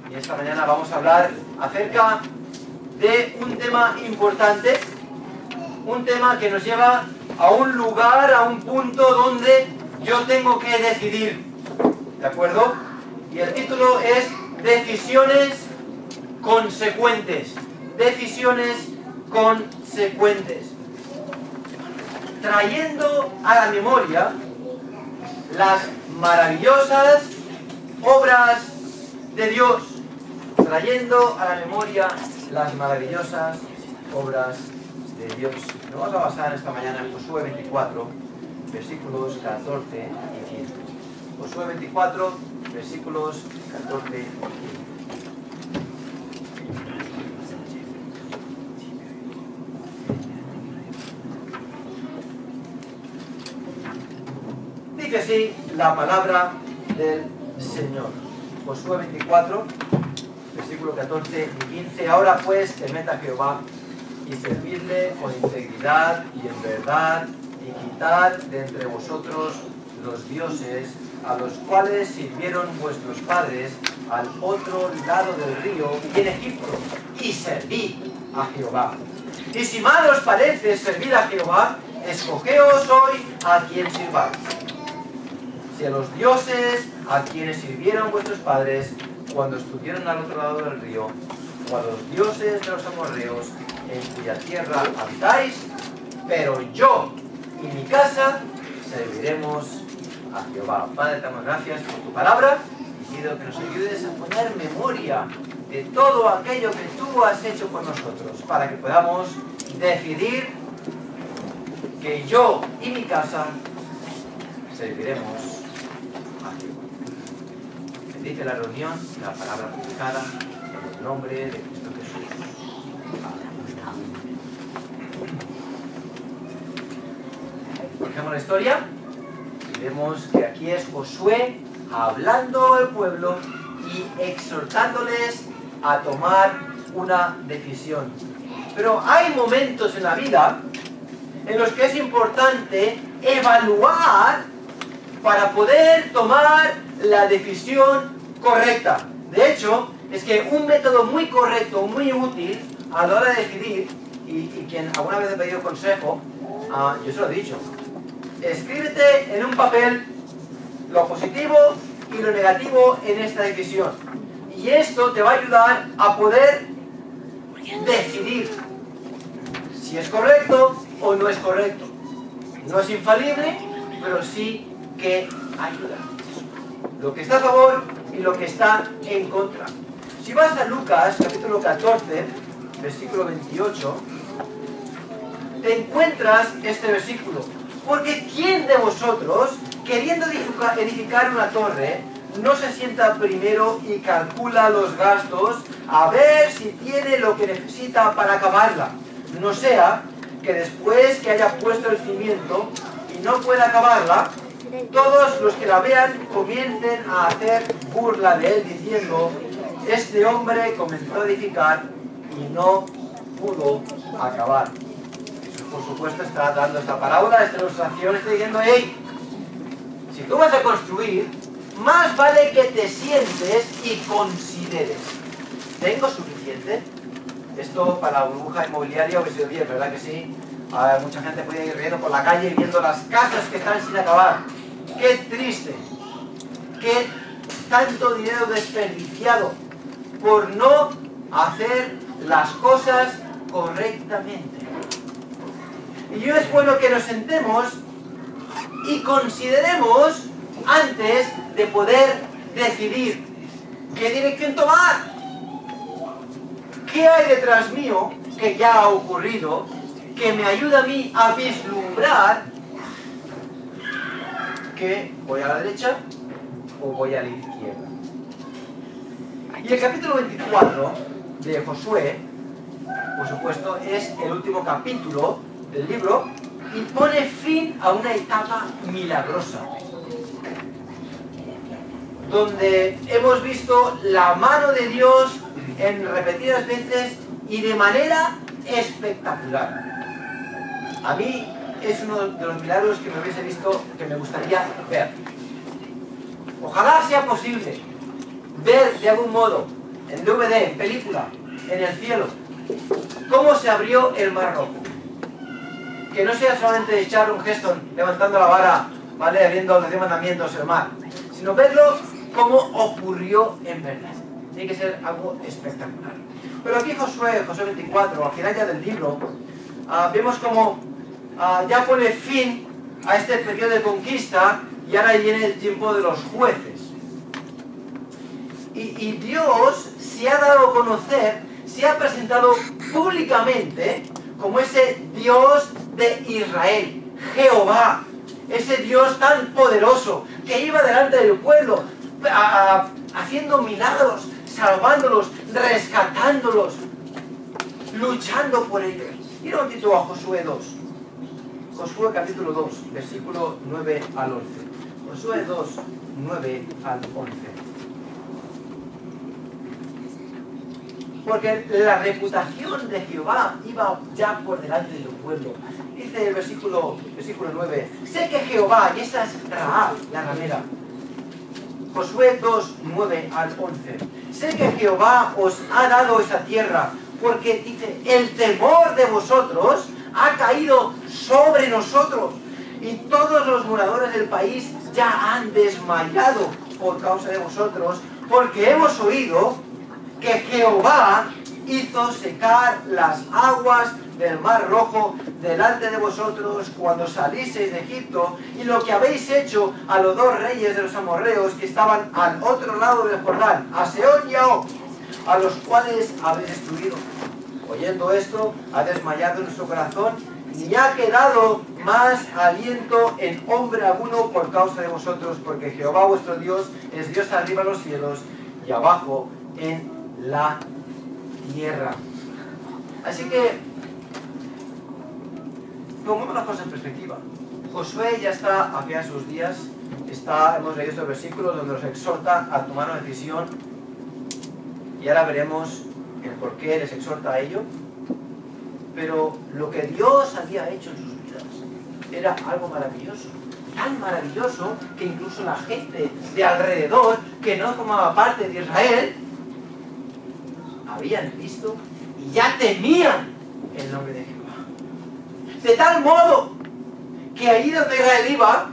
Y esta mañana vamos a hablar acerca de un tema importante, un tema que nos lleva a un lugar, a un punto donde yo tengo que decidir, ¿de acuerdo? Y el título es Decisiones consecuentes. Decisiones consecuentes. Trayendo a la memoria las maravillosas obras de Dios. Trayendo a la memoria las maravillosas obras de Dios. Nos vamos a basar esta mañana en Josué 24, versículos 14 y 15. Josué 24, versículos 14 y 15. Dice así la palabra del Señor. Josué 24, versículo 14 y 15. Ahora pues, temed a Jehová y servidle con integridad y en verdad, y quitad de entre vosotros los dioses a los cuales sirvieron vuestros padres al otro lado del río y en Egipto, y servid a Jehová. Y si mal os parece servir a Jehová, escogeos hoy a quien sirváis. Si a los dioses a quienes sirvieron vuestros padres cuando estuvieron al otro lado del río, o a los dioses de los amorreos en cuya tierra habitáis, pero yo y mi casa serviremos a Jehová. Padre, te damos gracias por tu palabra y pido que nos ayudes a poner memoria de todo aquello que tú has hecho por nosotros, para que podamos decidir que yo y mi casa serviremos a Jehová. Bendice la reunión, la palabra publicada, en el nombre de Cristo Jesús. Dejamos la historia y vemos que aquí es Josué hablando al pueblo y exhortándoles a tomar una decisión. Pero hay momentos en la vida en los que es importante evaluar para poder tomar la decisión correcta. De hecho, es que un método muy correcto, muy útil a la hora de decidir, y quien alguna vez he pedido consejo, yo se lo he dicho, escríbete en un papel lo positivo y lo negativo en esta decisión. Y esto te va a ayudar a poder decidir si es correcto o no es correcto. No es infalible, pero sí que ayuda. Lo que está a favor y lo que está en contra. Si vas a Lucas, capítulo 14, versículo 28, te encuentras este versículo. Porque ¿quién de vosotros, queriendo edificar una torre, no se sienta primero y calcula los gastos a ver si tiene lo que necesita para acabarla? No sea que después que haya puesto el cimiento y no pueda acabarla, todos los que la vean comiencen a hacer burla de él diciendo: este hombre comenzó a edificar y no pudo acabar. Por supuesto está dando esta parábola, esta ilustración, está diciendo: hey, si tú vas a construir, más vale que te sientes y consideres. ¿Tengo suficiente? Esto para la burbuja inmobiliaria hubiese sido bien, ¿verdad que sí? Mucha gente puede ir riendo por la calle viendo las casas que están sin acabar. ¡Qué triste! ¡Qué tanto dinero desperdiciado por no hacer las cosas correctamente! Y es bueno que nos sentemos y consideremos antes de poder decidir qué dirección tomar. ¿Qué hay detrás mío que ya ha ocurrido que me ayuda a mí a vislumbrar que voy a la derecha o voy a la izquierda? Y el capítulo 24 de Josué, por supuesto, es el último capítulo del libro y pone fin a una etapa milagrosa, donde hemos visto la mano de Dios en repetidas veces y de manera espectacular. A mí es uno de los milagros que me hubiese visto, que me gustaría ver. Ojalá sea posible ver de algún modo en DVD, en película, en el cielo, cómo se abrió el Mar Rojo. Que no sea solamente echar un gesto levantando la vara, ¿vale?, abriendo los 10 mandamientos el mar, sino verlo cómo ocurrió en verdad. Tiene que ser algo espectacular. Pero aquí Josué 24, al final ya del libro, vemos como ya pone fin a este periodo de conquista y ahora viene el tiempo de los jueces. Y Dios se ha dado a conocer, se ha presentado públicamente como ese Dios de Israel, Jehová, ese Dios tan poderoso que iba delante del pueblo haciendo milagros, salvándolos, rescatándolos, luchando por ellos. Mira un poquito a Josué 2. Josué capítulo 2, versículo 9 al 11. Josué 2, 9 al 11. Porque la reputación de Jehová iba ya por delante del pueblo. Dice el versículo 9, sé que Jehová, y esa es Rahab, la ramera. Josué 2, 9 al 11. Sé que Jehová os ha dado esa tierra, porque dice, el temor de vosotros ha caído sobre nosotros, y todos los moradores del país ya han desmayado por causa de vosotros, porque hemos oído que Jehová hizo secar las aguas del Mar Rojo delante de vosotros cuando salisteis de Egipto, y lo que habéis hecho a los dos reyes de los amorreos que estaban al otro lado del Jordán, a Sehón y a Og, a los cuales habéis destruido. Oyendo esto, ha desmayado nuestro corazón, ni ha quedado más aliento en hombre alguno por causa de vosotros, porque Jehová vuestro Dios es Dios arriba en los cielos y abajo en la tierra. Así que pongamos las cosas en perspectiva. Josué ya está hacia sus días, hemos leído estos versículos donde nos exhorta a tomar una decisión, y ahora veremos el por qué les exhorta a ello. Pero lo que Dios había hecho en sus vidas era algo maravilloso, tan maravilloso que incluso la gente de alrededor, que no formaba parte de Israel, habían visto y ya temían el nombre de Jehová. De tal modo que ahí donde Israel iba,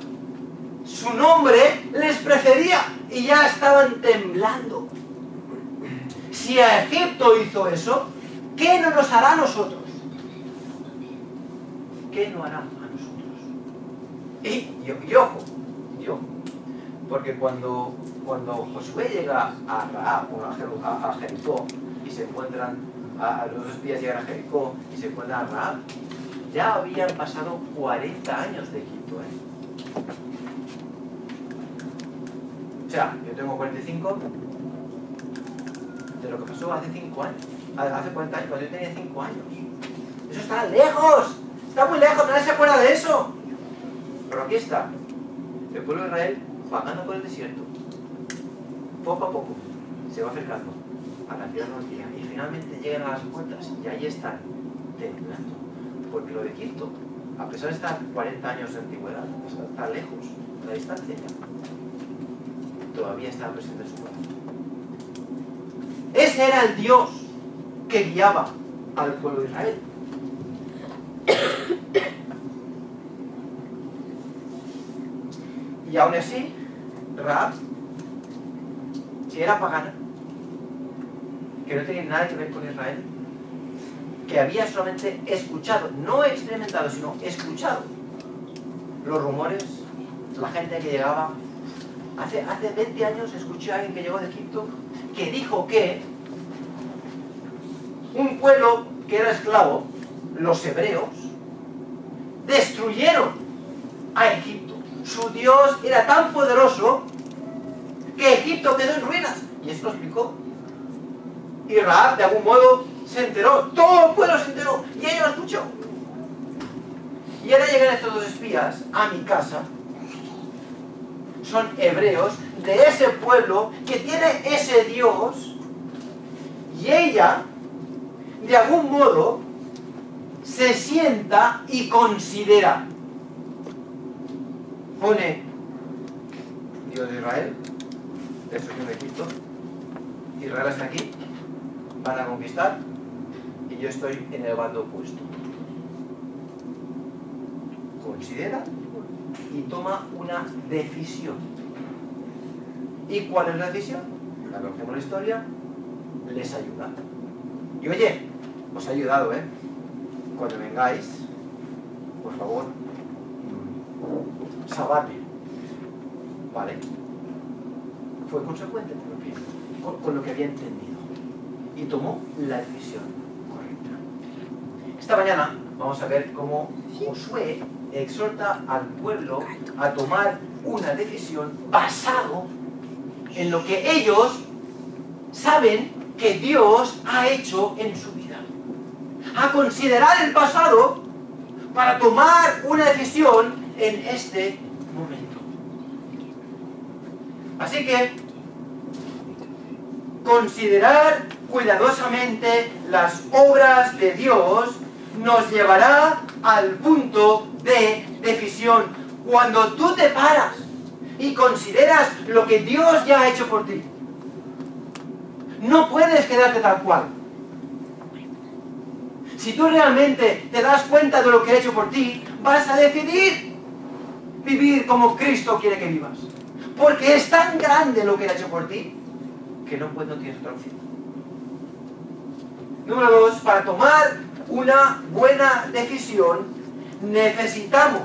su nombre les precedía y ya estaban temblando. Si a Egipto hizo eso, ¿qué no nos hará a nosotros? ¿Qué no hará a nosotros? Y ojo, porque cuando Josué llega a Rahab, a Jericó, y se encuentran, a los espías llegan a Jericó y se encuentran a Rahab, ya habían pasado 40 años de Egipto, O sea, yo tengo 45, de lo que pasó hace 5 años, hace 40 años, cuando yo tenía 5 años. Eso está lejos, está muy lejos, nadie se acuerda de eso. Pero aquí está, el pueblo de Israel vagando por el desierto, poco a poco, se va acercando a la tierra prometida, y finalmente llegan a las puertas, y ahí están, temblando. Porque lo de Egipto, a pesar de estar 40 años de antigüedad, está lejos, la distancia ya, todavía está presente en su corazón. Ese era el Dios que guiaba al pueblo de Israel. Y aún así, Rahab, si era pagana, que no tenía nada que ver con Israel, que había solamente escuchado, no experimentado, sino escuchado los rumores, la gente que llegaba. Hace 20 años escuché a alguien que llegó de Egipto que dijo que un pueblo que era esclavo, los hebreos, destruyeron a Egipto. Su Dios era tan poderoso que Egipto quedó en ruinas. Y eso lo explicó. Y Rahab, de algún modo, se enteró. Todo el pueblo se enteró. Y ella lo escuchó. Y ahora llegan estos dos espías a mi casa. Son hebreos de ese pueblo que tiene ese Dios. Y ella, de algún modo, se sienta y considera. Pone Dios de Israel, destrucción de Egipto. Israel está aquí. van a conquistar y yo estoy en el bando opuesto. Considera y toma una decisión. ¿Y cuál es la decisión? La conocemos la historia, les ayuda. Y oye, os ha ayudado, ¿eh? Cuando vengáis, por favor, salvadme. ¿Vale? Fue consecuente con lo que había entendido. Y tomó la decisión correcta. Esta mañana vamos a ver cómo Josué exhorta al pueblo a tomar una decisión basado en lo que ellos saben que Dios ha hecho en su vida. A considerar el pasado para tomar una decisión en este momento. Así que considerar cuidadosamente las obras de Dios nos llevará al punto de decisión. Cuando tú te paras y consideras lo que Dios ya ha hecho por ti, no puedes quedarte tal cual. Si tú realmente te das cuenta de lo que ha hecho por ti, vas a decidir vivir como Cristo quiere que vivas. Porque es tan grande lo que ha hecho por ti, que no tienes otra opción. Número 2, para tomar una buena decisión, necesitamos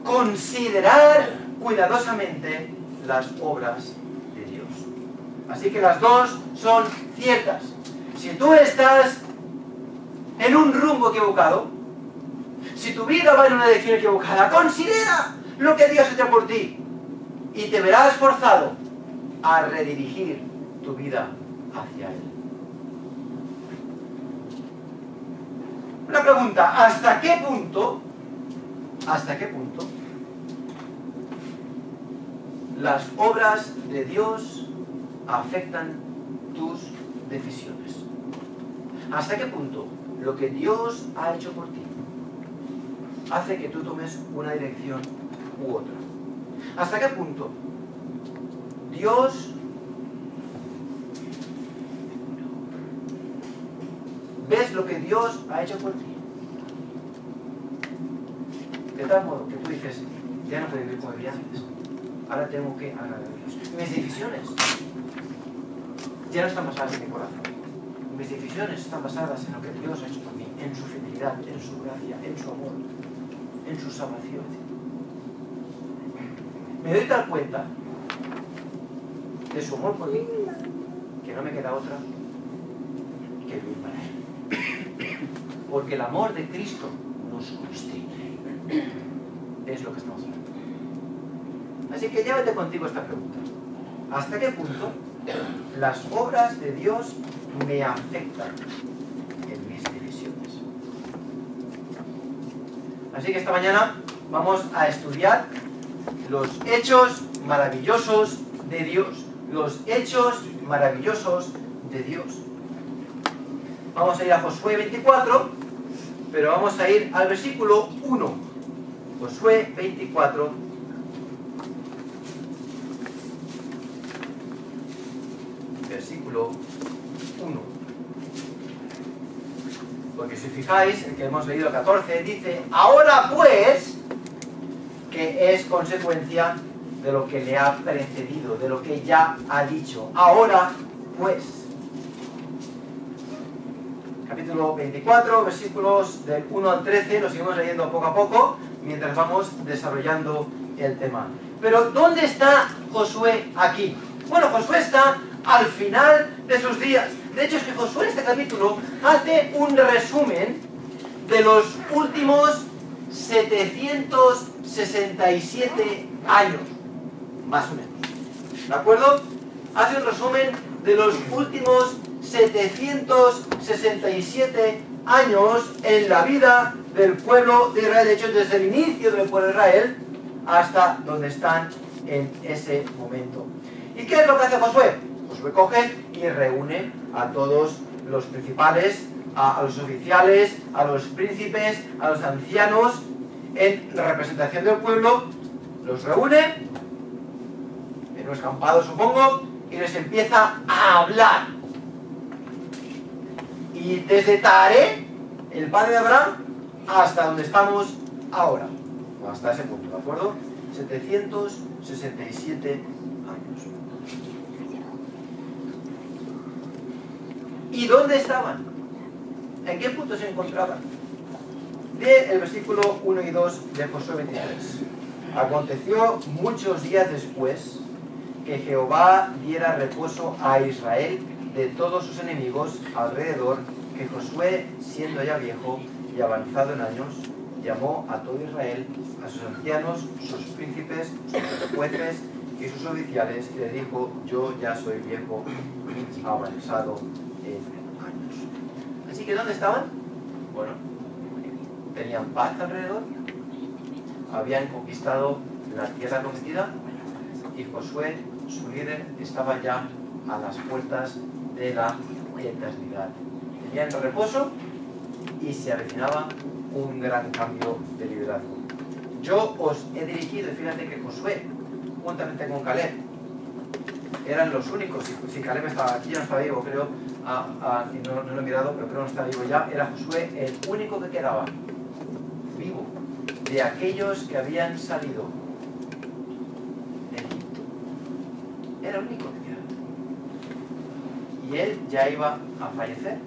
considerar cuidadosamente las obras de Dios. Así que las dos son ciertas. Si tú estás en un rumbo equivocado, si tu vida va en una dirección equivocada, considera lo que Dios ha hecho por ti y te verás forzado a redirigir tu vida hacia Él. Una pregunta, ¿hasta qué punto las obras de Dios afectan tus decisiones? ¿Hasta qué punto lo que Dios ha hecho por ti hace que tú tomes una dirección u otra? ¿Hasta qué punto Dios ves lo que Dios ha hecho por ti? De tal modo que tú dices, ya no puedo vivir como vivía antes. Ahora tengo que agradar a Dios. Mis decisiones ya no están basadas en mi corazón. Mis decisiones están basadas en lo que Dios ha hecho por mí, en su fidelidad, en su gracia, en su amor, en su salvación. Me doy tal cuenta de su amor por mí que no me queda otra que vivir para Él. Porque el amor de Cristo nos constriñe. Es lo que estamos hablando. Así que llévate contigo esta pregunta. ¿Hasta qué punto las obras de Dios me afectan en mis decisiones? Así que esta mañana vamos a estudiar los hechos maravillosos de Dios. Los hechos maravillosos de Dios. Vamos a ir a Josué 24, pero vamos a ir al versículo 1. Josué 24. Versículo 1. Porque si fijáis, el que hemos leído 14 dice, ahora pues, que es consecuencia de lo que le ha precedido, de lo que ya ha dicho. Ahora pues. Capítulo 24, versículos del 1 al 13, lo seguimos leyendo poco a poco, mientras vamos desarrollando el tema. Pero, ¿dónde está Josué aquí? Bueno, Josué está al final de sus días. De hecho, es que Josué en este capítulo hace un resumen de los últimos 767 años, más o menos. ¿De acuerdo? Hace un resumen de los últimos 767 años en la vida del pueblo de Israel. De hecho, desde el inicio del pueblo de Israel hasta donde están en ese momento. ¿Y qué es lo que hace Josué? Josué coge y reúne a todos los principales, a los oficiales, a los príncipes, a los ancianos, en representación del pueblo, los reúne en un escampado, supongo, y les empieza a hablar. Y desde Taré, el padre de Abraham, hasta donde estamos ahora. O hasta ese punto, ¿de acuerdo? 767 años. ¿Y dónde estaban? ¿En qué punto se encontraban? De el versículo 1 y 2 de Josué 23. Aconteció muchos días después que Jehová diera reposo a Israel de todos sus enemigos alrededor, que Josué, siendo ya viejo y avanzado en años, llamó a todo Israel, a sus ancianos, sus príncipes, sus jueces y sus oficiales, y le dijo: yo ya soy viejo y avanzado en años. Así que, ¿dónde estaban? Bueno, tenían paz alrededor, habían conquistado la tierra prometida, y Josué, su líder, estaba ya a las puertas de la eternidad. Tenían reposo y se avecinaba un gran cambio de liderazgo. Yo os he dirigido, y fíjate que Josué, juntamente con Caleb, eran los únicos. Si Caleb estaba aquí, ya no estaba vivo, creo, no lo he mirado, pero creo que no estaba vivo ya. Era Josué el único que quedaba vivo de aquellos que habían salido de Egipto. Era el único que quedaba. Y él ya iba a fallecer,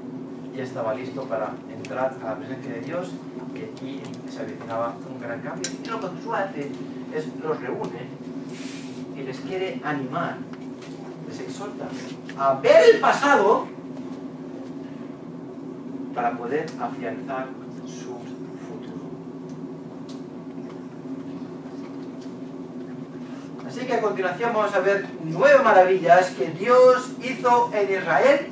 ya estaba listo para entrar a la presencia de Dios, y aquí se avecinaba un gran cambio. Y lo que Josué hace es los reúne y les quiere animar, les exhorta a ver el pasado para poder afianzar su futuro. Así que a continuación vamos a ver 9 maravillas que Dios hizo en Israel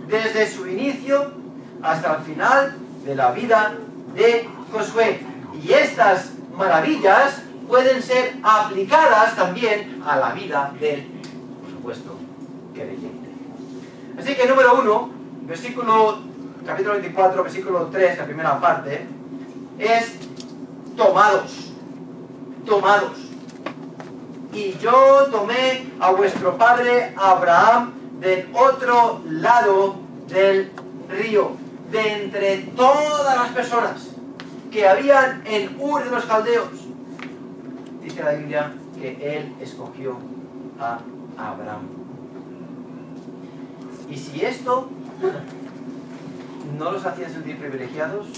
desde su inicio hasta el final de la vida de Josué. Y estas maravillas pueden ser aplicadas también a la vida del, por supuesto, creyente. Así que número 1, capítulo 24, versículo 3, la primera parte, es tomados. Y yo tomé a vuestro padre Abraham del otro lado del río, de entre todas las personas que habían en Ur de los Caldeos. Dice la Biblia que él escogió a Abraham. Y si esto no los hacía sentir privilegiados,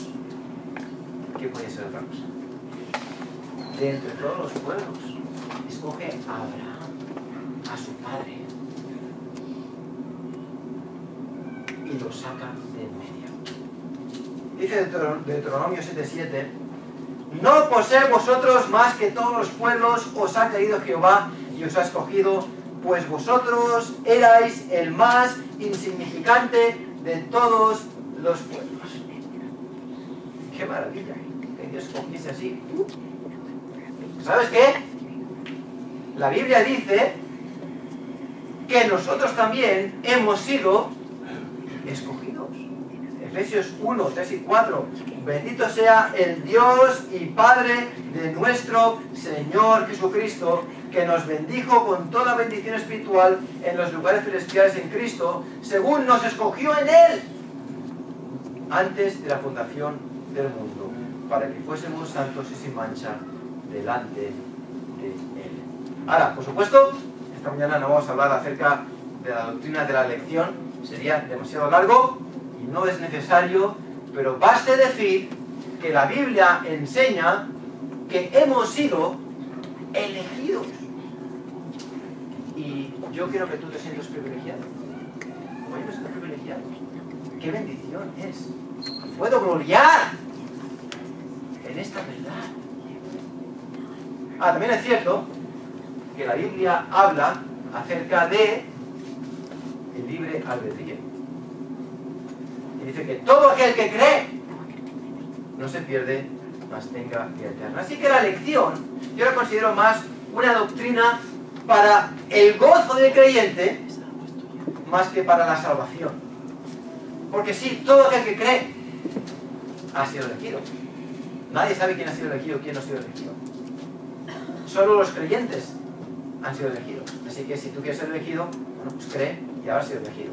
¿qué podía ser otra cosa? De entre todos los pueblos, escoge a Abraham, a su padre, y lo saca de en medio. Dice Deuteronomio 7:7: no poseed vosotros más que todos los pueblos, os ha querido Jehová y os ha escogido, pues vosotros erais el más insignificante de todos los pueblos. ¡Qué maravilla! Que Dios escogiese así. ¿Sabes qué? La Biblia dice que nosotros también hemos sido escogidos. Efesios 1, 3 y 4. Bendito sea el Dios y Padre de nuestro Señor Jesucristo, que nos bendijo con toda bendición espiritual en los lugares celestiales en Cristo, según nos escogió en Él antes de la fundación del mundo, para que fuésemos santos y sin mancha delante de Él. Ahora, por supuesto, esta mañana no vamos a hablar acerca de la doctrina de la elección, sería demasiado largo y no es necesario, pero baste decir que la Biblia enseña que hemos sido elegidos. Y yo quiero que tú te sientas privilegiado. Oye, me siento privilegiado. ¡Qué bendición es! Puedo gloriar en esta verdad. También es cierto que la Biblia habla acerca de el libre albedrío. Y dice que todo aquel que cree no se pierde, mas tenga vida eterna. Así que la elección yo la considero más una doctrina para el gozo del creyente más que para la salvación. Porque sí, todo aquel que cree ha sido elegido. Nadie sabe quién ha sido elegido, quién no ha sido elegido. Solo los creyentes han sido elegidos. Así que si tú quieres ser elegido, bueno, pues cree y habrás sido elegido.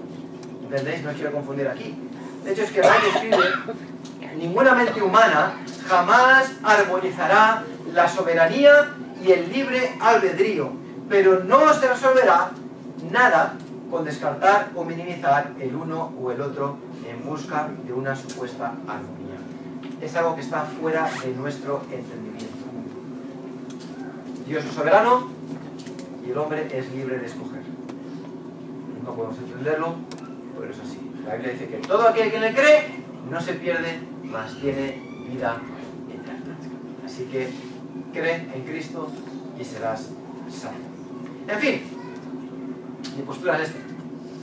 ¿Entendéis? No quiero confundir aquí. De hecho, es que Ray escribe: ninguna mente humana jamás armonizará la soberanía y el libre albedrío, pero no se resolverá nada con descartar o minimizar el uno o el otro en busca de una supuesta armonía. Es algo que está fuera de nuestro entendimiento. Dios es soberano y el hombre es libre de escoger. No podemos entenderlo, pero es así. La Biblia dice que todo aquel que le cree no se pierde, mas tiene vida eterna. Así que cree en Cristo y serás salvo. En fin, mi postura es esta: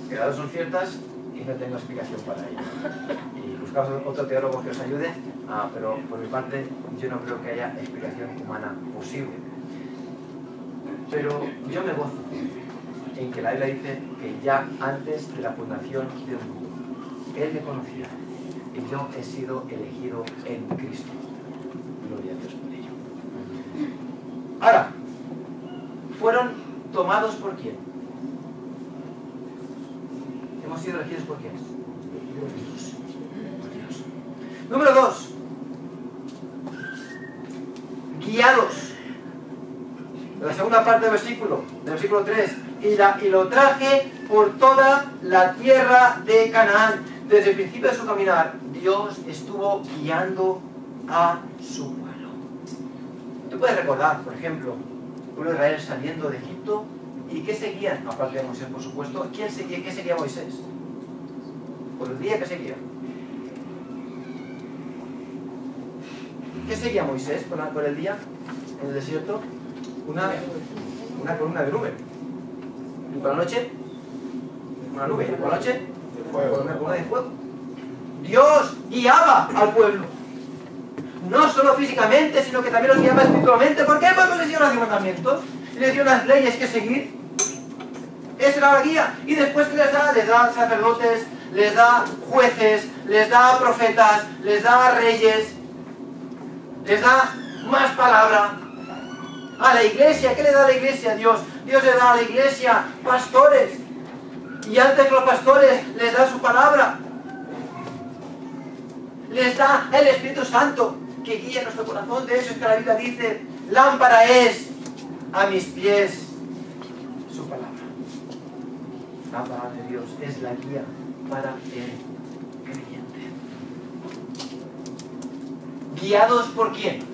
que las dos son ciertas y no tengo explicación para ello. Y buscamos otro teólogo que os ayude, pero por mi parte yo no creo que haya explicación humana posible. Pero yo me gozo en que la Biblia dice que ya antes de la fundación del mundo Él me conocía y yo he sido elegido en Cristo. Gloria a Dios por ello. Ahora, ¿fueron tomados por quién? ¿Hemos sido elegidos por quién? Por Dios. Número 2. Guiados. La segunda parte del versículo 3. Y lo traje por toda la tierra de Canaán. Desde el principio de su caminar, Dios estuvo guiando a su pueblo. Tú puedes recordar, por ejemplo, el pueblo de Israel saliendo de Egipto, y ¿qué seguían? Aparte de Moisés, por supuesto, ¿qué seguía Moisés? Por el día que seguía. ¿Qué seguía Moisés por el día en el desierto? Una columna de nube. ¿Y por la noche? Una nube. ¿Y por la noche? Una columna de fuego. Dios guiaba al pueblo. No solo físicamente, sino que también los guiaba espiritualmente. ¿Por qué? Porque les dio los mandamientos y les dio unas leyes que seguir. Esa era la guía. Y después, ¿qué les da? Les da sacerdotes, les da jueces, les da profetas, les da reyes, les da más palabra. A la iglesia, ¿qué le da a la iglesia? Dios le da a la iglesia pastores. Y antes que los pastores les da su palabra. Les da el Espíritu Santo que guía nuestro corazón. De eso es que la Biblia dice: lámpara es a mis pies su palabra. La palabra de Dios es la guía para el creyente. ¿Guiados por quién?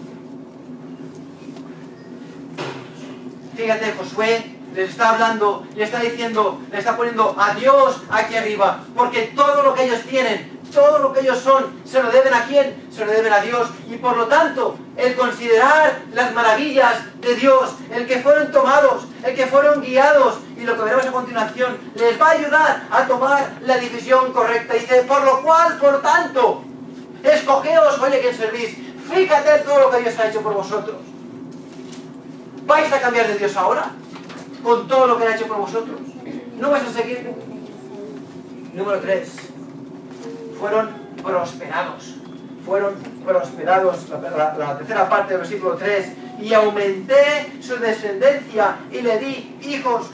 Fíjate, Josué les está hablando, le está diciendo, le está poniendo a Dios aquí arriba, porque todo lo que ellos tienen, todo lo que ellos son, se lo deben a quién, se lo deben a Dios. Y por lo tanto, el considerar las maravillas de Dios, el que fueron tomados, el que fueron guiados, y lo que veremos a continuación, les va a ayudar a tomar la decisión correcta. Dice: por lo cual, por tanto, escogeos, oye, quien servís, fíjate en todo lo que Dios ha hecho por vosotros. ¿Vais a cambiar de Dios ahora? Con todo lo que Él ha hecho por vosotros. ¿No vais a seguir? Número 3. Fueron prosperados. Fueron prosperados. La tercera parte del versículo 3. Y aumenté su descendencia y le di hijos,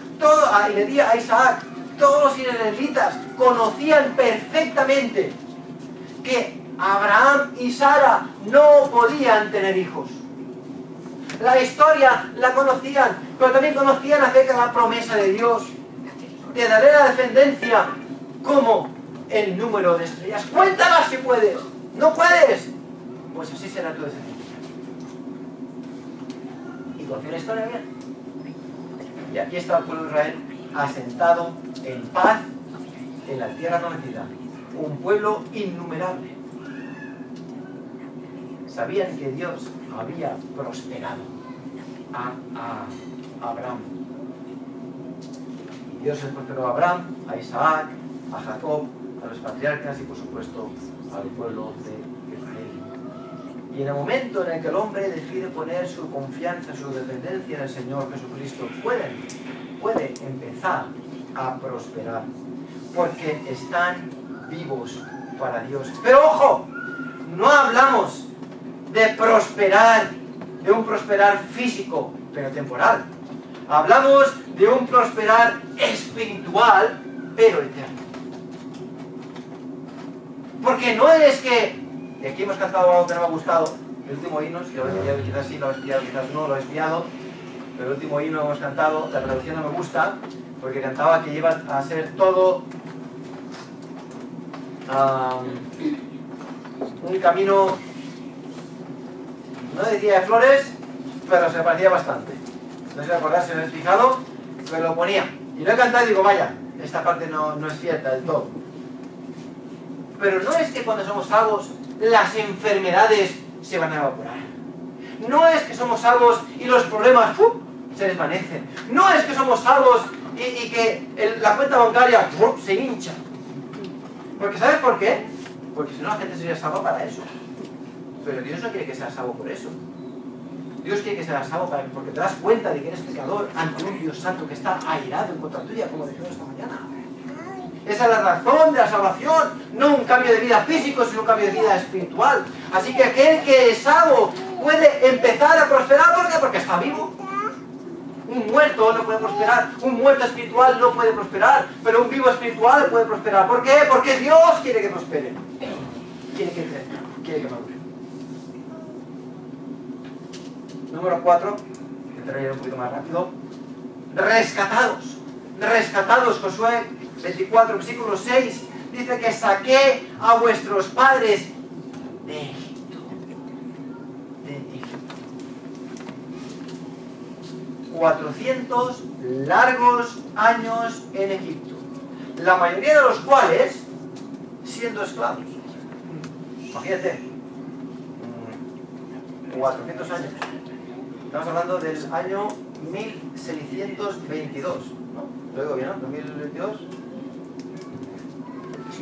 y le di a Isaac. Todos los israelitas conocían perfectamente que Abraham y Sara no podían tener hijos. La historia la conocían, pero también conocían acerca de la promesa de Dios. Te daré la descendencia como el número de estrellas. Cuéntalas si puedes. ¿No puedes? Pues así será tu descendencia. ¿Y conocía la historia bien? Y aquí está el pueblo de Israel asentado en paz en la tierra prometida. Un pueblo innumerable. Sabían que Dios había prosperado a Abraham. Y Dios les prosperó a Abraham, a Isaac, a Jacob, a los patriarcas y por supuesto al pueblo de Israel. Y en el momento en el que el hombre decide poner su confianza, su dependencia en el Señor Jesucristo, puede empezar a prosperar, porque están vivos para Dios. Pero ojo, no hablamos de prosperar, de un prosperar físico, pero temporal. Hablamos de un prosperar espiritual, pero eterno. Porque no es que... Y aquí hemos cantado algo que no me ha gustado, el último himno, si lo habéis pillado, quizás sí lo habéis pillado, quizás no lo habéis pillado, pero el último himno que hemos cantado, la traducción no me gusta, porque cantaba que iba a ser todo un camino, no diría de flores, pero se parecía bastante. No sé si acordáis, si os habéis fijado, pero lo ponía. Y lo he cantado y digo, vaya, esta parte no es cierta del todo. Pero no es que cuando somos salvos las enfermedades se van a evaporar. No es que somos salvos y los problemas se desvanecen. No es que somos salvos y que la cuenta bancaria se hincha. Porque ¿sabes por qué? Porque si no la gente sería salva para eso. Pero Dios no quiere que seas salvo por eso. Dios quiere que seas salvo porque te das cuenta de que eres pecador ante un Dios santo que está airado en contra tuya, como dijimos esta mañana. Esa es la razón de la salvación, no un cambio de vida físico, sino un cambio de vida espiritual. Así que aquel que es salvo puede empezar a prosperar. ¿Por qué? Porque está vivo. Un muerto no puede prosperar, un muerto espiritual no puede prosperar, pero un vivo espiritual puede prosperar. ¿Por qué? Porque Dios quiere que prospere. Quiere que crezca, quiere que madure. Número 4, que te leeré un poquito más rápido. Rescatados. Rescatados, Josué 24, versículo 6, dice que saqué a vuestros padres de Egipto. De Egipto. 400 largos años en Egipto. La mayoría de los cuales siendo esclavos. Imagínate. 400 años. Estamos hablando del año 1622. ¿No? ¿Lo digo bien, no? 2022.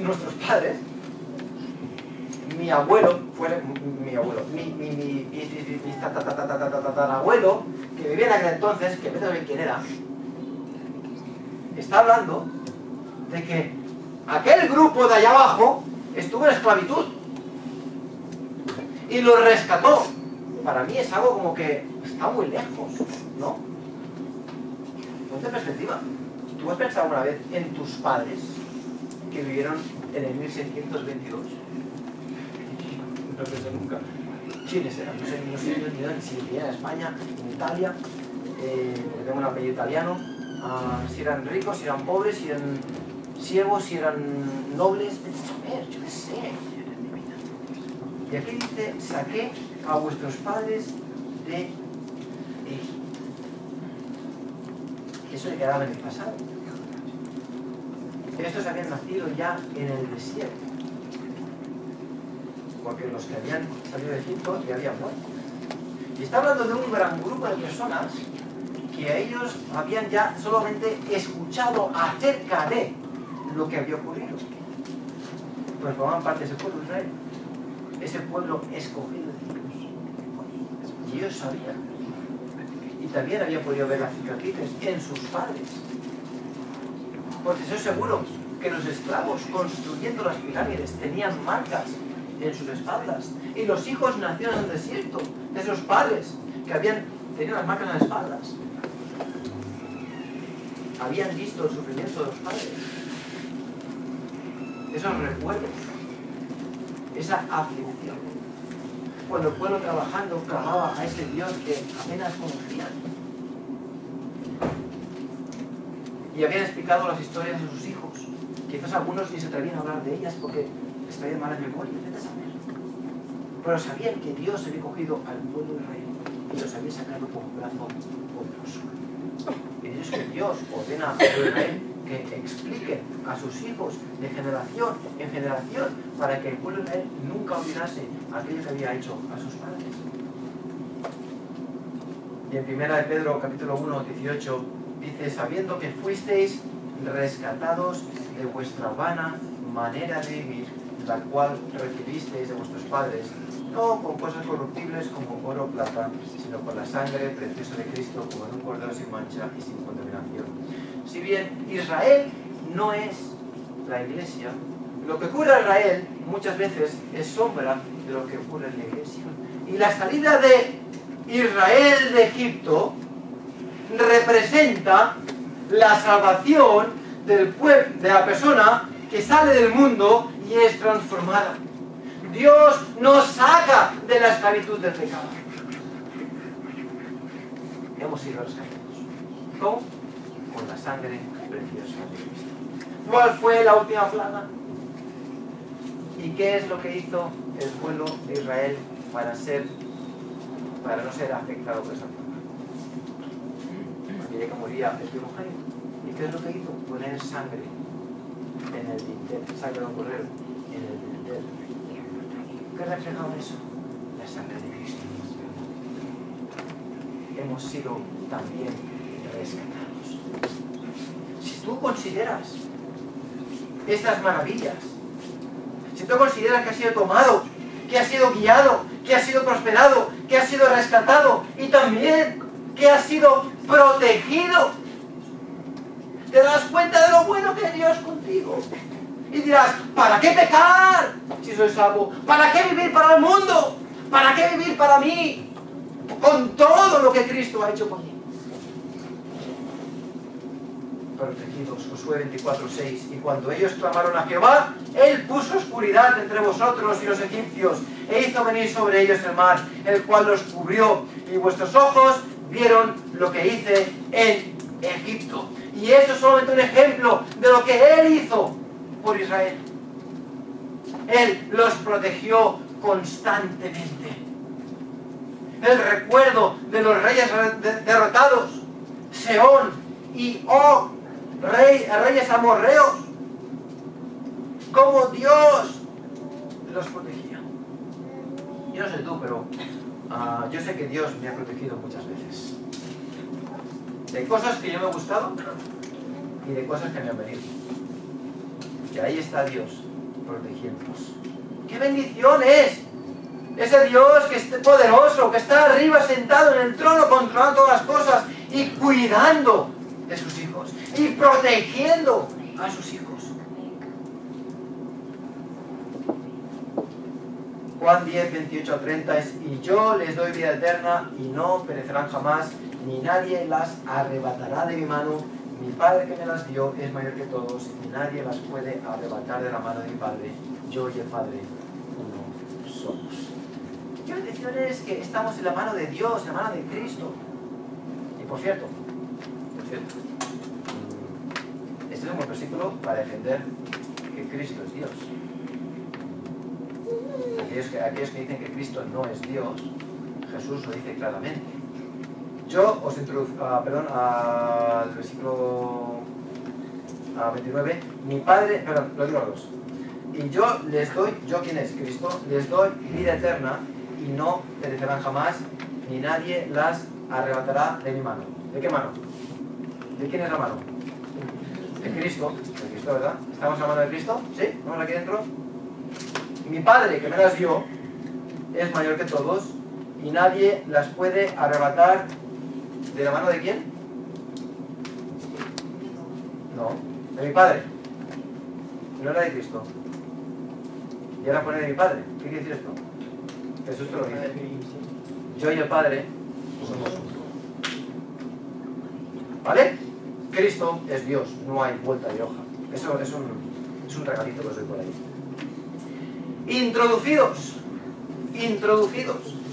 Nuestros padres, mi abuelo, mi tatarabuelo, que vivía en aquel entonces, que no sé quién era, está hablando de que aquel grupo de allá abajo estuvo en esclavitud y lo rescató. Para mí es algo como que está muy lejos, ¿no? Ponte en perspectiva. ¿Tú has pensado alguna vez en tus padres que vivieron en el 1622? No pensé nunca. ¿Quiénes eran? No sé si vivían en España, en Italia, porque tengo un apellido italiano, si eran ricos, si eran pobres, si eran siervos, si eran nobles, a ver, yo qué sé. Y aquí dice, saqué a vuestros padres de Egipto. Eso le quedaba en el pasado. Estos habían nacido ya en el desierto, porque los que habían salido de Egipto ya habían muerto. Y está hablando de un gran grupo de personas que a ellos habían ya solamente escuchado acerca de lo que había ocurrido. Pues formaban parte de ese pueblo de Israel, ese pueblo escogido de Dios. Y ellos sabían. Y también habían podido ver las cicatrices en sus padres. Porque estoy seguro que los esclavos construyendo las pirámides tenían marcas en sus espaldas. Y los hijos nacieron en el desierto de esos padres que tenían las marcas en las espaldas. Habían visto el sufrimiento de los padres. Esos recuerdos, esa aflicción. Cuando el pueblo trabajando clamaba a ese Dios que apenas conocían. Y habían explicado las historias a sus hijos. Quizás algunos ni se atrevían a hablar de ellas porque les traían malas memorias, vete a saber. Pero sabían que Dios había cogido al pueblo de Israel y los había sacado con un brazo poderoso. Y es que Dios ordena al pueblo de Israel que expliquen a sus hijos de generación en generación para que el pueblo de Israel nunca olvidase aquello que había hecho a sus padres. Y en 1 de Pedro capítulo 1, 18 dice, sabiendo que fuisteis rescatados de vuestra vana manera de vivir, la cual recibisteis de vuestros padres, no con cosas corruptibles como oro o plata, sino con la sangre preciosa de Cristo, como en un cordero sin mancha y sin contaminación. Si bien Israel no es la iglesia, lo que ocurre en Israel muchas veces es sombra de lo que ocurre en la iglesia. Y la salida de Israel de Egipto representa la salvación del pueblo, de la persona que sale del mundo y es transformada. Dios nos saca de la esclavitud del pecado. Hemos sido rescatados. ¿Cómo? Con la sangre preciosa de Cristo. ¿Cuál fue la última plaga? ¿Y qué es lo que hizo el pueblo de Israel para no ser afectado por esa plaga? Mire que moría el primogénito. ¿Y qué es lo que hizo? Poner sangre en el dintel, sangre de un cordero en el dintel. ¿Qué reflejaba eso? La sangre de Cristo. Hemos sido también rescatados. Si tú consideras estas maravillas, si tú consideras que has sido tomado, que has sido guiado, que has sido prosperado, que has sido rescatado y también que has sido protegido, te das cuenta de lo bueno que es Dios contigo. Y dirás, ¿para qué pecar si soy salvo? ¿Para qué vivir para el mundo? ¿Para qué vivir para mí? Con todo lo que Cristo ha hecho por mí. Protegidos, Josué 24:6. Y cuando ellos clamaron a Jehová, Él puso oscuridad entre vosotros y los egipcios, e hizo venir sobre ellos el mar, el cual los cubrió, y vuestros ojos vieron lo que hice en Egipto. Y esto es solamente un ejemplo de lo que Él hizo por Israel. Él los protegió constantemente. El recuerdo de los reyes derrotados, Sehón y Og, reyes amorreos, como Dios los protegía. Yo no sé tú, pero yo sé que Dios me ha protegido muchas veces. De cosas que yo me he gustado y de cosas que me han venido. Y ahí está Dios protegiéndonos. ¡Qué bendición es! Ese Dios que es poderoso, que está arriba sentado en el trono controlando todas las cosas y cuidando de sus hijos y protegiendo a sus hijos. Juan 10, 28 a 30 es: y yo les doy vida eterna y no perecerán jamás, ni nadie las arrebatará de mi mano. Mi Padre que me las dio es mayor que todos y nadie las puede arrebatar de la mano de mi Padre. Yo y el Padre uno somos. Qué bendición es que estamos en la mano de Dios, en la mano de Cristo. Y por cierto, este es un buen versículo para defender que Cristo es Dios. Aquellos que dicen que Cristo no es Dios, Jesús lo dice claramente. Yo os introduzco, al versículo 29, mi Padre, lo digo a los dos. Y yo les doy, ¿yo quién es? Cristo, les doy vida eterna y no perecerán jamás, ni nadie las arrebatará de mi mano. ¿De qué mano? ¿De quién es la mano? De Cristo, ¿verdad? ¿Estamos en la mano de Cristo? ¿Sí? ¿Vamos aquí dentro? Mi Padre que me las dio es mayor que todos y nadie las puede arrebatar. ¿De la mano de quién? No, de mi Padre. No era de Cristo. Y ahora pone de mi Padre. ¿Qué quiere decir esto? Jesús te lo dice. Yo y el Padre somos uno. ¿Vale? Cristo es Dios, no hay vuelta de hoja. Eso es un regalito que os doy por ahí. Introducidos.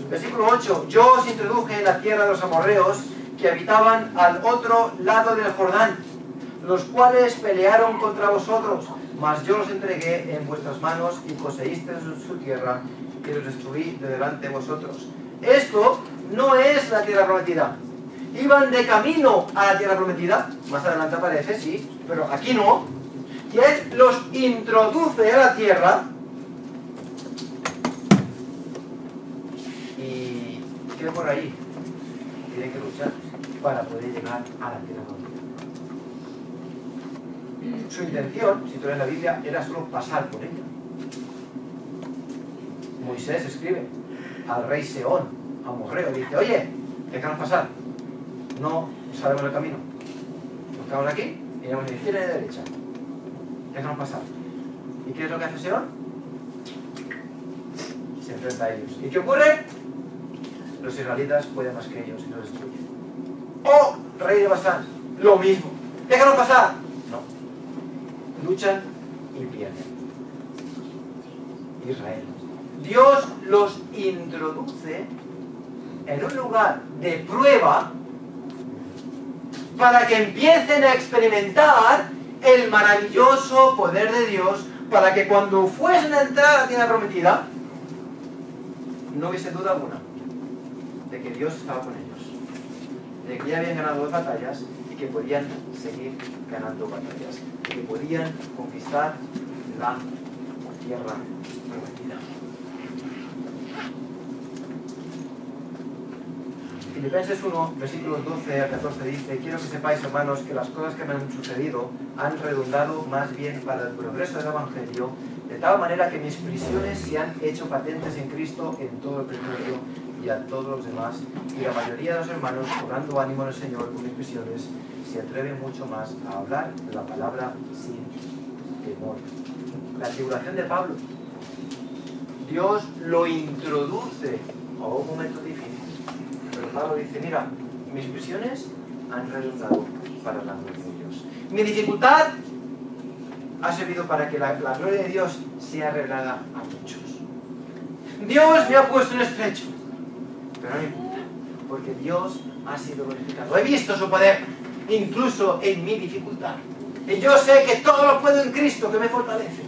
Versículo 8. Yo os introduje en la tierra de los amorreos que habitaban al otro lado del Jordán, los cuales pelearon contra vosotros, mas yo los entregué en vuestras manos y poseísteis su tierra y los destruí de delante de vosotros. Esto no es la tierra prometida. Iban de camino a la tierra prometida, más adelante aparece, sí, pero aquí no. Y Él los introduce a la tierra. Y ¿qué por ahí? Tienen que luchar para poder llegar a la tierra prometida. Su intención, si tú lees la Biblia, era solo pasar por ella. Moisés escribe al rey Sehón, amorreo, dice: oye, déjanos pasar. No sabemos el camino. Nos quedamos aquí y iremos de izquierda y de derecha. Déjanos pasar. ¿Y qué es lo que hace Sehón? Se enfrenta a ellos. ¿Y qué ocurre? Los israelitas pueden más que ellos y los destruyen. ¡Oh, rey de Basán! Lo mismo. ¡Déjanos pasar! No. Luchan y pierden. Israel. Dios los introduce en un lugar de prueba para que empiecen a experimentar el maravilloso poder de Dios, para que cuando fuesen a entrar a la tierra prometida no hubiese duda alguna de que Dios estaba con ellos, de que ya habían ganado 2 batallas y que podían seguir ganando batallas, de que podían conquistar la tierra prometida. Filipenses 1, versículos 12 al 14 dice: quiero que sepáis, hermanos, que las cosas que me han sucedido han redundado más bien para el progreso del Evangelio, de tal manera que mis prisiones se han hecho patentes en Cristo en todo el territorio y a todos los demás, y la mayoría de los hermanos, cobrando ánimo en el Señor con mis prisiones, se atreven mucho más a hablar de la palabra sin temor. La tribulación de Pablo, Dios lo introduce a un momento difícil, pero Pablo dice: mira, mis prisiones han redundado para la gloria de Dios. Mi dificultad ha servido para que la gloria de Dios sea revelada a muchos. Dios me ha puesto en estrecho, pero no me importa, porque Dios ha sido glorificado. He visto su poder, incluso en mi dificultad. Y yo sé que todo lo puedo en Cristo, que me fortalece.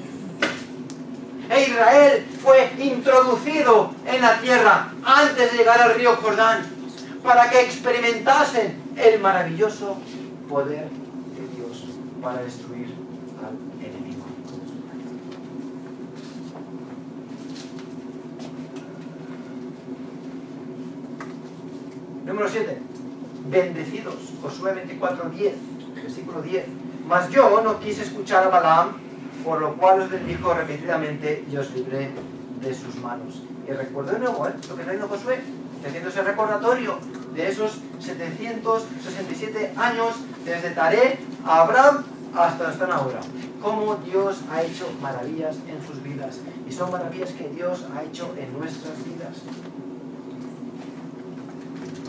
E Israel fue introducido en la tierra antes de llegar al río Jordán, para que experimentasen el maravilloso poder de Dios para destruir al enemigo. Número 7. Bendecidos. Josué 24, 10, versículo 10. Mas yo no quise escuchar a Balaam, por lo cual os bendijo repetidamente y os libré de sus manos. Y recuerdo de nuevo lo que está diciendo Josué, haciendo ese recordatorio de esos 767 años desde Taré a Abraham hasta donde están ahora. Cómo Dios ha hecho maravillas en sus vidas. Y son maravillas que Dios ha hecho en nuestras vidas.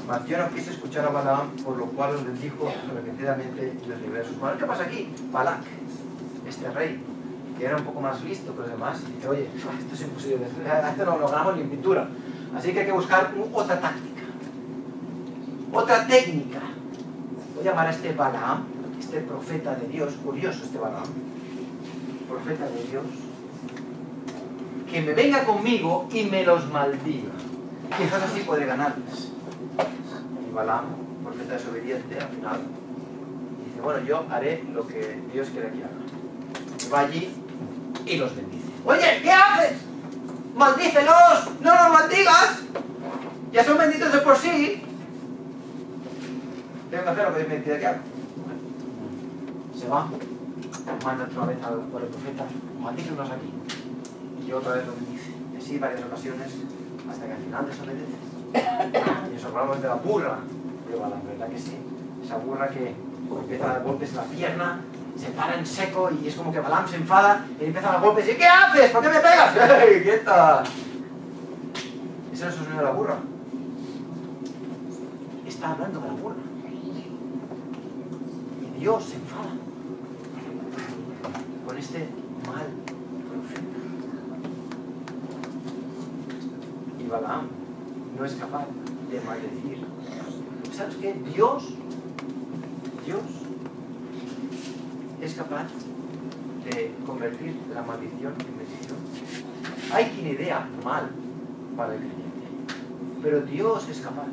Mas yo no quise escuchar a Balaam, por lo cual os bendijo repetidamente y los libré de sus manos. ¿Qué pasa aquí? Balac, este rey, que era un poco más listo que los demás, dice: oye, esto es imposible, esto no lo ganamos ni en pintura. Así que hay que buscar otra táctica, otra técnica. Voy a llamar a este Balaam, este profeta de Dios, curioso este Balaam, profeta de Dios, que me venga conmigo y me los maldiga. Quizás así podré ganarles. Y Balaam, profeta desobediente, al final dice: bueno, yo haré lo que Dios quiere que haga. Y va allí y los bendice. Oye, ¿qué haces? ¡Maldícelos! ¡No los maldigas! Ya son benditos de por sí. Tengo que hacer lo que Dios me pide que haga. Se va, manda otra vez por el profeta: maldícenos aquí. Y otra vez lo bendice. Y así varias ocasiones, hasta que al final desobedece. Y nos hablamos de la burra de Balaam, ¿verdad que sí? Esa burra que empieza a dar golpes en la pierna, se para en seco y es como que Balaam se enfada y empieza a dar golpes y: ¿qué haces? ¿Por qué me pegas? ¡Ey, quieta! Ese no es el sonido de la burra. Está hablando de la burra. Y Dios se enfada con este mal profeta. Y Balaam no es capaz de maldecir. ¿Sabes qué? Dios es capaz de convertir la maldición en bendición. Hay quien idea mal para el creyente, pero Dios es capaz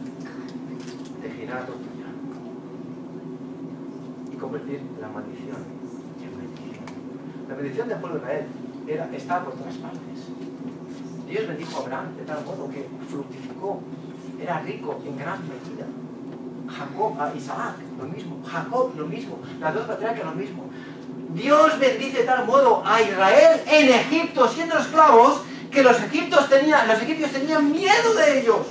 de girar la tortilla y convertir la maldición en bendición. La bendición del pueblo de Israel estaba por todas partes. Dios bendijo a Abraham de tal modo que fructificó, era rico en gran medida. Jacob, a Isaac, lo mismo. Jacob, lo mismo. Las dos patriarcas, lo mismo. Dios bendice de tal modo a Israel en Egipto, siendo esclavos, que los egipcios tenían miedo de ellos.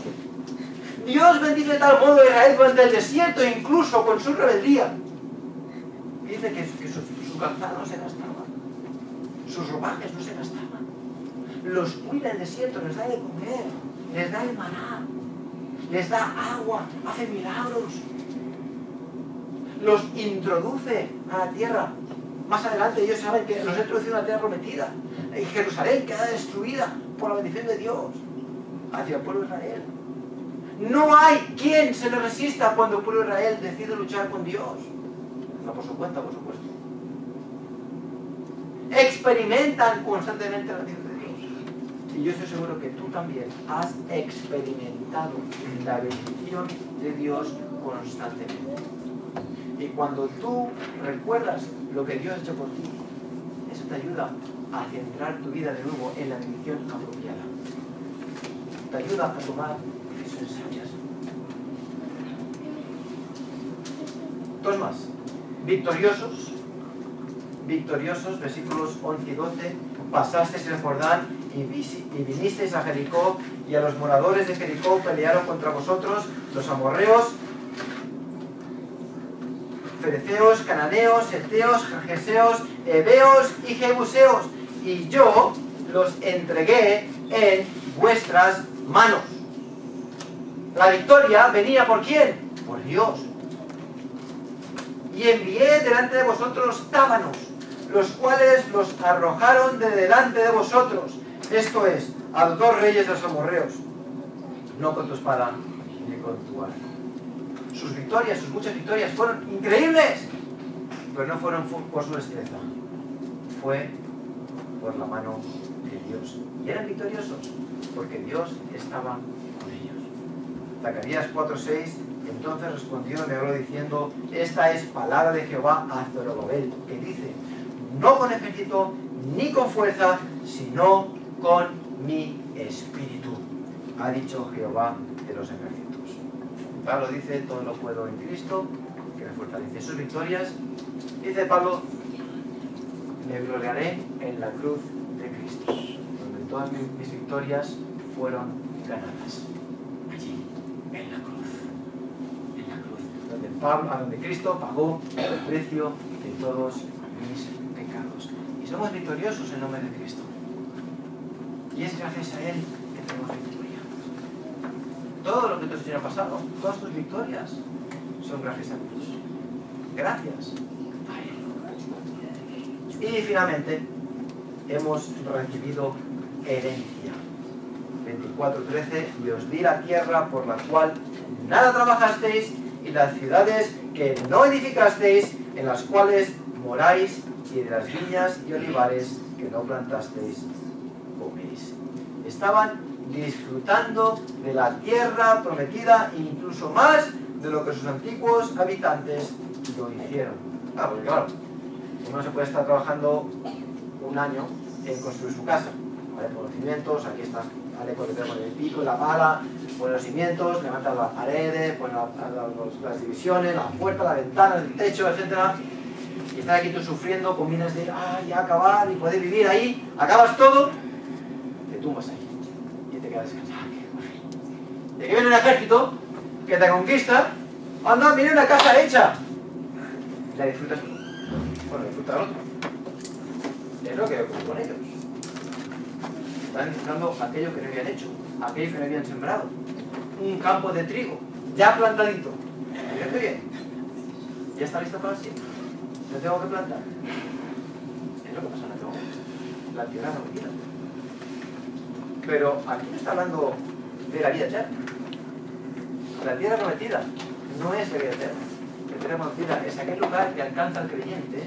Dios bendice de tal modo a Israel durante el desierto, incluso con su rebeldía. Y dice que su calzado no se gastaba, sus ropajes no se gastaban. Los cuida el desierto, les da de comer, les da el maná, les da agua, hace milagros. Los introduce a la tierra más adelante ellos saben que los ha introducido en la tierra prometida. Y Jerusalén queda destruida por la bendición de Dios hacia el pueblo de Israel. No hay quien se le resista cuando el pueblo de Israel decide luchar con Dios. No por su cuenta, por supuesto. Experimentan constantemente la bendición de Dios. Y yo estoy seguro que tú también has experimentado la bendición de Dios constantemente. Y cuando tú recuerdas lo que Dios ha hecho por ti, eso te ayuda a centrar tu vida de nuevo en la bendición apropiada. Te ayuda a tomar decisiones sabias. Dos más. Victoriosos. Victoriosos, versículos 11 y 12. Pasasteis el Jordán y vinisteis a Jericó, y a los moradores de Jericó pelearon contra vosotros, los amorreos, fereceos, cananeos, heteos, gergeseos, heveos y jebuseos, y yo los entregué en vuestras manos. La victoria venía ¿por quién? Por Dios. Y envié delante de vosotros tábanos, los cuales los arrojaron de delante de vosotros. Esto es, a los dos reyes de los amorreos, no con tu espada ni con tu arco. Sus victorias, sus muchas victorias fueron increíbles, pero no fueron por su destreza, fue por la mano de Dios. Y eran victoriosos porque Dios estaba con ellos. Zacarías 4:6, entonces respondió y me habló diciendo, esta es palabra de Jehová a Zorobabel, que dice, no con ejército ni con fuerza, sino con mi espíritu, ha dicho Jehová de los ejércitos. Pablo dice, todo lo puedo en Cristo, que me fortalece. Sus victorias, dice Pablo, me gloriaré en la cruz de Cristo, donde todas mis victorias fueron ganadas. Allí, en la cruz. En la cruz. Donde Cristo pagó el precio de todos mis pecados. Y somos victoriosos en nombre de Cristo. Y es gracias a Él que tenemos victoria. Todo lo que tu Señor ha pasado, todas tus victorias, son gracias a Dios. Gracias a Él. Y finalmente, hemos recibido herencia. 24:13, y os di la tierra por la cual nada trabajasteis, y las ciudades que no edificasteis, en las cuales moráis, y de las viñas y olivares que no plantasteis, coméis. Estaban disfrutando de la tierra prometida, incluso más de lo que sus antiguos habitantes lo hicieron. Porque claro, uno se puede estar trabajando un año en construir su casa, ¿vale? Por los cimientos, aquí está Aleco que tenemos el pico y la pala, pone los cimientos, levanta las paredes, pone las divisiones, la puerta, la ventana, el techo, etc. Y estás aquí tú sufriendo con minas de ya acabar y poder vivir ahí, acabas todo, te tumbas ahí y te quedas descansado. Y aquí viene un ejército que te conquista, anda, viene una casa hecha, y la disfrutas tú. Bueno, disfruta el otro. Es lo que ocurre con ellos. Estaban disfrutando aquello que no habían hecho, aquello que no habían sembrado. Un campo de trigo, ya plantadito. Mira qué bien. Ya está listo para siempre. No tengo que plantar. Es lo que pasa en este momento. La tierra prometida. Pero aquí no está hablando de la vida eterna. La tierra prometida no es la vida eterna. La tierra prometida es aquel lugar que alcanza al creyente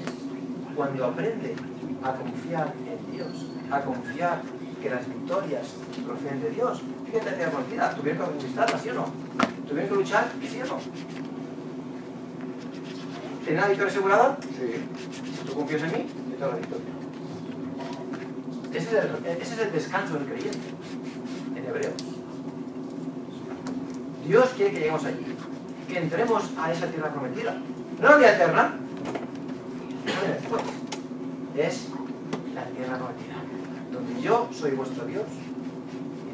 cuando aprende a confiar en Dios, a confiar que las victorias proceden de Dios. Fíjate, la tierra prometida, tuvieron que conquistarla, ¿sí o no? ¿Tuvieron que luchar? ¿Sí o no? ¿Tienes la victoria asegurada? Sí. Si tú confías en mí, yo tengo la victoria. Ese es el descanso del creyente, en Hebreos. Dios quiere que lleguemos allí, que entremos a esa tierra prometida. No la vida eterna, no viene después. Es la tierra prometida, donde yo soy vuestro Dios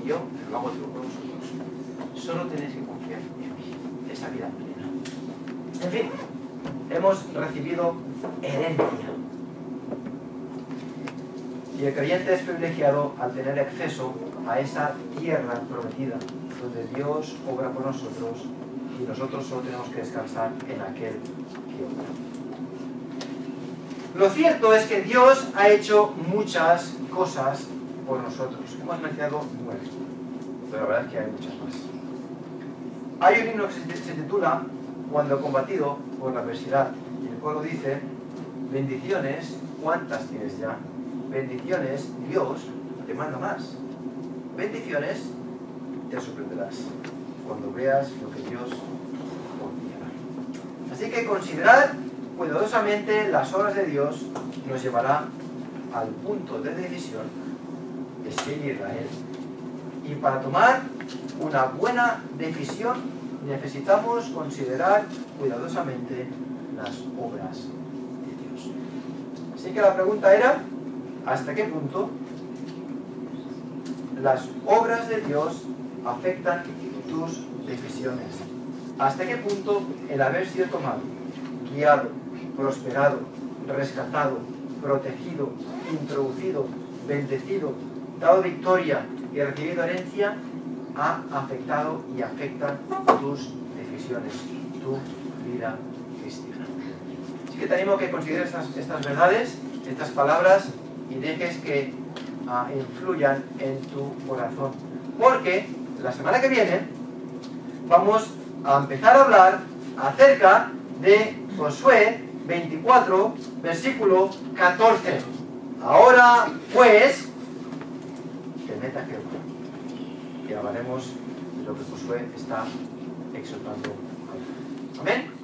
y yo lo hago todo por vosotros. Solo tenéis que confiar en mí, esa vida plena. En fin, hemos recibido herencia. Y el creyente es privilegiado al tener acceso a esa tierra prometida, donde Dios obra por nosotros y nosotros solo tenemos que descansar en aquel que obra. Lo cierto es que Dios ha hecho muchas cosas por nosotros. Hemos mencionado 9, pero la verdad es que hay muchas más. Hay un himno que se titula Cuando he combatido por la adversidad, y el coro dice: bendiciones, ¿cuántas tienes ya? Bendiciones, Dios te manda más. Bendiciones, te sorprenderás cuando veas lo que Dios ordenará. Así que considerad cuidadosamente las obras de Dios, nos llevará al punto de decisión de seguir a Él. Y para tomar una buena decisión necesitamos considerar cuidadosamente las obras de Dios. Así que la pregunta era: ¿hasta qué punto las obras de Dios afectan tus decisiones? ¿Hasta qué punto el haber sido tomado, guiado, prosperado, rescatado, protegido, introducido, bendecido, dado victoria y recibido herencia ha afectado y afecta tus decisiones, tu vida cristiana? Así que te animo a que consideres estas verdades, estas palabras, y dejes que influyan en tu corazón. Porque la semana que viene vamos a empezar a hablar acerca de Josué 24, versículo 14. Ahora pues, temed a Jehová. Y hablaremos de lo que Josué está exhortando. Amén.